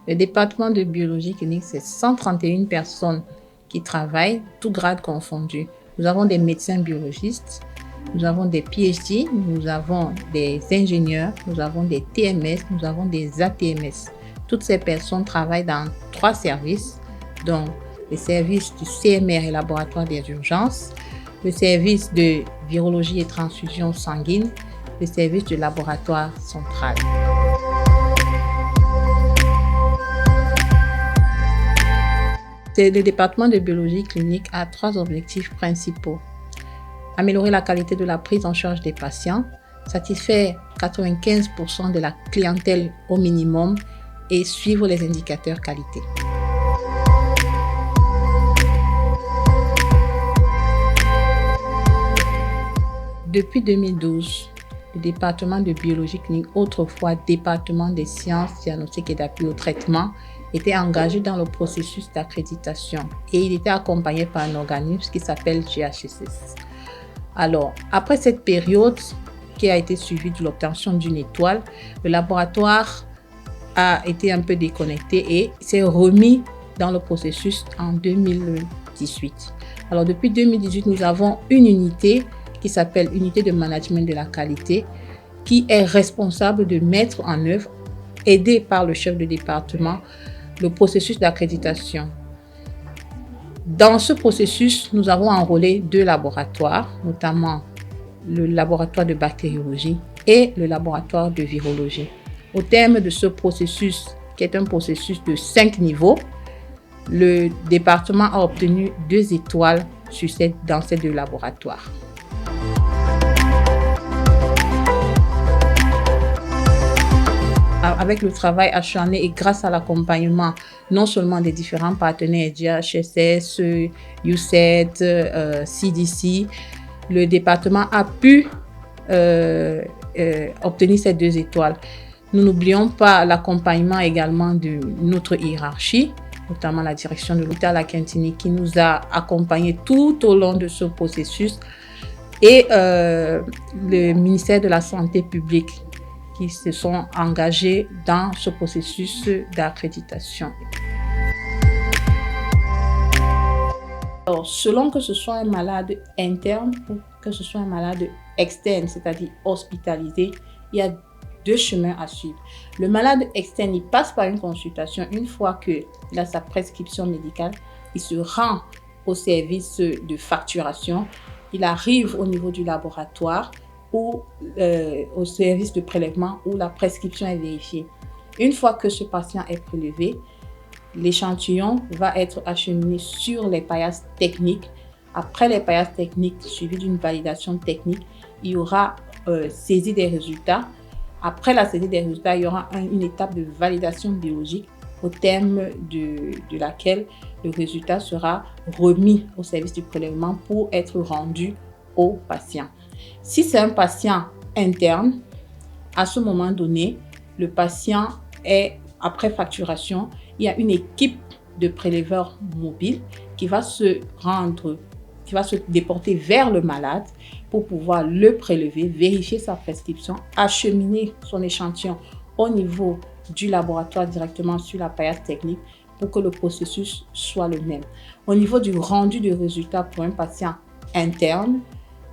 Le département de biologie clinique, c'est 131 personnes qui travaillent, tous grades confondus. Nous avons des médecins biologistes, nous avons des PhD, nous avons des ingénieurs, nous avons des TMS, nous avons des ATMS. Toutes ces personnes travaillent dans 3 services, donc le service du CMR et laboratoire des urgences, le service de virologie et transfusion sanguine, le service du laboratoire central. Le département de biologie clinique a 3 objectifs principaux. Améliorer la qualité de la prise en charge des patients, satisfaire 95% de la clientèle au minimum et suivre les indicateurs qualité. Depuis 2012, le département de biologie clinique, autrefois département des sciences diagnostiques et d'appui au traitement, était engagé dans le processus d'accréditation et il était accompagné par un organisme qui s'appelle GHSS. Alors, après cette période qui a été suivie de l'obtention d'une étoile, le laboratoire a été un peu déconnecté et s'est remis dans le processus en 2018. Alors, depuis 2018, nous avons une unité qui s'appelle Unité de management de la qualité, qui est responsable de mettre en œuvre, aidé par le chef de département, le processus d'accréditation. Dans ce processus, nous avons enrôlé 2 laboratoires, notamment le laboratoire de bactériologie et le laboratoire de virologie. Au terme de ce processus, qui est un processus de 5 niveaux, le département a obtenu 2 étoiles dans ces 2 laboratoires. Avec le travail acharné et grâce à l'accompagnement non seulement des différents partenaires, GHSS, UCED, CDC, le département a pu obtenir ces 2 étoiles. Nous n'oublions pas l'accompagnement également de notre hiérarchie, notamment la direction de l'hôpital La Quintini qui nous a accompagnés tout au long de ce processus et le ministère de la Santé publique qui se sont engagés dans ce processus d'accréditation. Alors, selon que ce soit un malade interne ou que ce soit un malade externe, c'est-à-dire hospitalisé, il y a 2 chemins à suivre. Le malade externe, il passe par une consultation. Une fois qu'il a sa prescription médicale, il se rend au service de facturation. Il arrive au niveau du laboratoire ou au service de prélèvement où la prescription est vérifiée. Une fois que ce patient est prélevé, l'échantillon va être acheminé sur les paillasses techniques. Après les paillasses techniques, suivies d'une validation technique, il y aura saisie des résultats. Après la saisie des résultats, il y aura une étape de validation biologique au terme de laquelle le résultat sera remis au service du prélèvement pour être rendu au patient. Si c'est un patient interne, à ce moment donné, le patient est, après facturation, il y a une équipe de préleveurs mobiles qui va se déporter vers le malade pour pouvoir le prélever, vérifier sa prescription, acheminer son échantillon au niveau du laboratoire directement sur la paillasse technique pour que le processus soit le même. Au niveau du rendu de résultats pour un patient interne,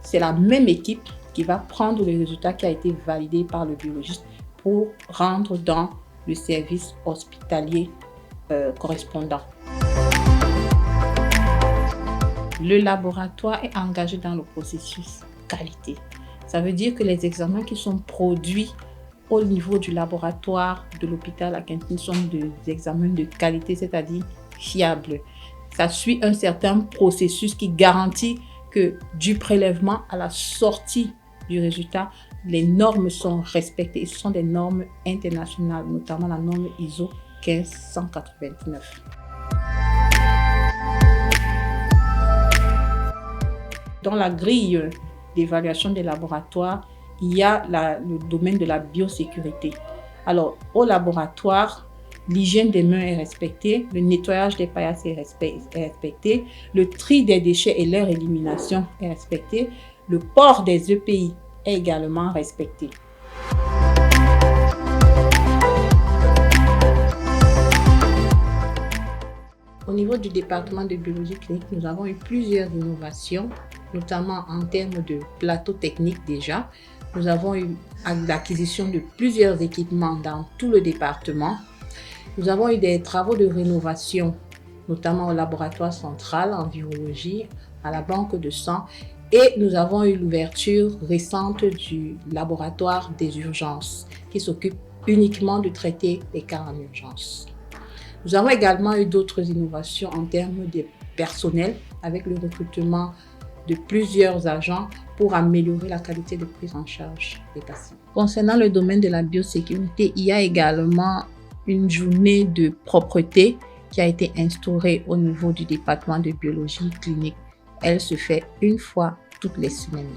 c'est la même équipe qui va prendre le résultat qui a été validé par le biologiste pour rendre dans le service hospitalier correspondant. Le laboratoire est engagé dans le processus qualité. Ça veut dire que les examens qui sont produits au niveau du laboratoire de l'hôpital La Quintini sont des examens de qualité, c'est-à-dire fiables. Ça suit un certain processus qui garantit que du prélèvement à la sortie du résultat, les normes sont respectées. Et ce sont des normes internationales, notamment la norme ISO 15189. Dans la grille d'évaluation des laboratoires, il y a le domaine de la biosécurité. Alors, au laboratoire, l'hygiène des mains est respectée, le nettoyage des paillasses est respecté, le tri des déchets et leur élimination est respecté, le port des EPI est également respecté. Au niveau du département de biologie clinique, nous avons eu plusieurs innovations, notamment en termes de plateaux techniques déjà. Nous avons eu l'acquisition de plusieurs équipements dans tout le département. Nous avons eu des travaux de rénovation, notamment au laboratoire central en virologie, à la banque de sang. Et nous avons eu l'ouverture récente du laboratoire des urgences, qui s'occupe uniquement de traiter les cas en urgence. Nous avons également eu d'autres innovations en termes de personnel, avec le recrutement de plusieurs agents pour améliorer la qualité de prise en charge des patients. Concernant le domaine de la biosécurité, il y a également une journée de propreté qui a été instaurée au niveau du département de biologie clinique. Elle se fait une fois toutes les semaines.